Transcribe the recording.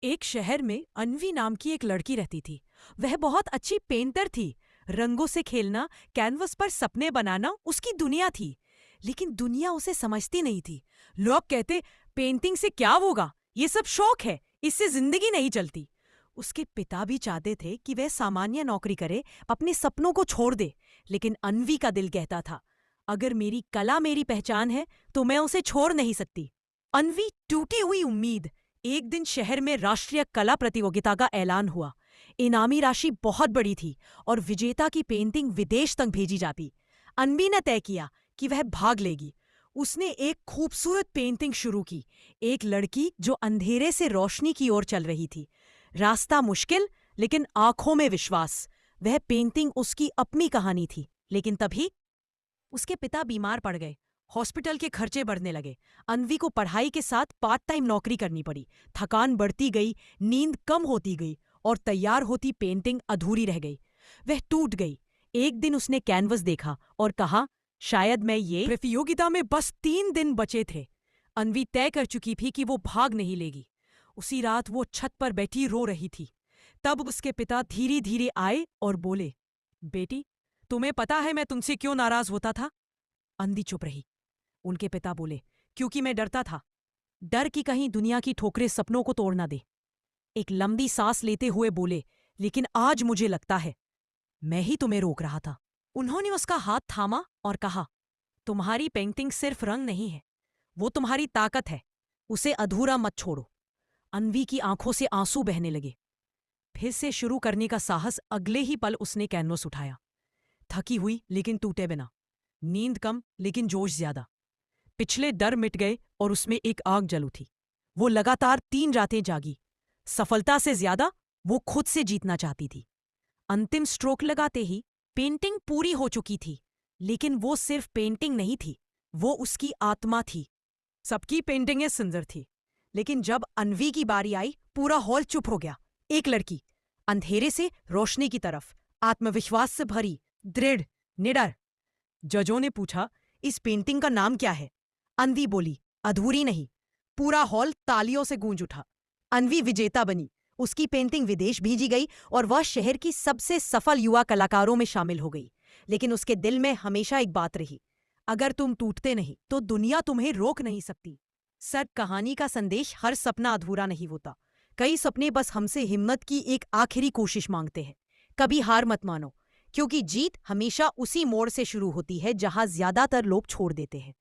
एक शहर में अन्वी नाम की एक लड़की रहती थी। वह बहुत अच्छी पेंटर थी। रंगों से खेलना, कैनवस पर सपने बनाना उसकी दुनिया थी। लेकिन दुनिया उसे समझती नहीं थी। लोग कहते, पेंटिंग से क्या होगा, ये सब शौक है, इससे जिंदगी नहीं चलती। उसके पिता भी चाहते थे कि वह सामान्य नौकरी करे, अपने सपनों को छोड़ दे। लेकिन अन्वी का दिल कहता था, अगर मेरी कला मेरी पहचान है तो मैं उसे छोड़ नहीं सकती। अन्वी टूटी हुई उम्मीद। एक दिन शहर में राष्ट्रीय कला प्रतियोगिता का ऐलान हुआ। इनामी राशि बहुत बड़ी थी और विजेता की पेंटिंग विदेश तक भेजी जाती। अन्वी ने तय किया कि वह भाग लेगी। उसने एक खूबसूरत पेंटिंग शुरू की, एक लड़की जो अंधेरे से रोशनी की ओर चल रही थी। रास्ता मुश्किल, लेकिन आंखों में विश्वास। वह पेंटिंग उसकी अपनी कहानी थी। लेकिन तभी उसके पिता बीमार पड़ गए। हॉस्पिटल के खर्चे बढ़ने लगे। अन्वी को पढ़ाई के साथ पार्ट टाइम नौकरी करनी पड़ी। थकान बढ़ती गई, नींद कम होती गई और तैयार होती पेंटिंग अधूरी रह गई। वह टूट गई। एक दिन उसने कैनवस देखा और कहा, शायद मैं ये प्रतियोगिता में बस 3 दिन बचे थे। अन्वी तय कर चुकी थी कि वो भाग नहीं लेगी। उसी रात वो छत पर बैठी रो रही थी। तब उसके पिता धीरे धीरे आए और बोले, बेटी, तुम्हें पता है मैं तुमसे क्यों नाराज होता था? अन्वी चुप रही। उनके पिता बोले, क्योंकि मैं डरता था। डर कि कहीं दुनिया की ठोकरें सपनों को तोड़ ना दे। एक लंबी सांस लेते हुए बोले, लेकिन आज मुझे लगता है मैं ही तुम्हें रोक रहा था। उन्होंने उसका हाथ थामा और कहा, तुम्हारी पेंटिंग सिर्फ रंग नहीं है, वो तुम्हारी ताकत है। उसे अधूरा मत छोड़ो। अन्वी की आंखों से आंसू बहने लगे। फिर से शुरू करने का साहस अगले ही पल उसने कैनवस उठाया। थकी हुई लेकिन टूटे बिना, नींद कम लेकिन जोश ज्यादा। पिछले डर मिट गए और उसमें एक आग जल उठी। वो लगातार 3 रातें जागी। सफलता से ज्यादा वो खुद से जीतना चाहती थी। अंतिम स्ट्रोक लगाते ही पेंटिंग पूरी हो चुकी थी। लेकिन वो सिर्फ पेंटिंग नहीं थी, वो उसकी आत्मा थी। सबकी पेंटिंगें सुंदर थी, लेकिन जब अन्वी की बारी आई, पूरा हॉल चुप हो गया। एक लड़की, अंधेरे से रोशनी की तरफ, आत्मविश्वास से भरी, दृढ़, निडर। जजों ने पूछा, इस पेंटिंग का नाम क्या है? अन्वी बोली, अधूरी नहीं। पूरा हॉल तालियों से गूंज उठा। अन्वी विजेता बनी। उसकी पेंटिंग विदेश भेजी गई और वह शहर की सबसे सफल युवा कलाकारों में शामिल हो गई। लेकिन उसके दिल में हमेशा एक बात रही, अगर तुम टूटते नहीं तो दुनिया तुम्हें रोक नहीं सकती। सर, कहानी का संदेश, हर सपना अधूरा नहीं होता। कई सपने बस हमसे हिम्मत की एक आखिरी कोशिश मांगते हैं। कभी हार मत मानो, क्योंकि जीत हमेशा उसी मोड़ से शुरू होती है जहां ज्यादातर लोग छोड़ देते हैं।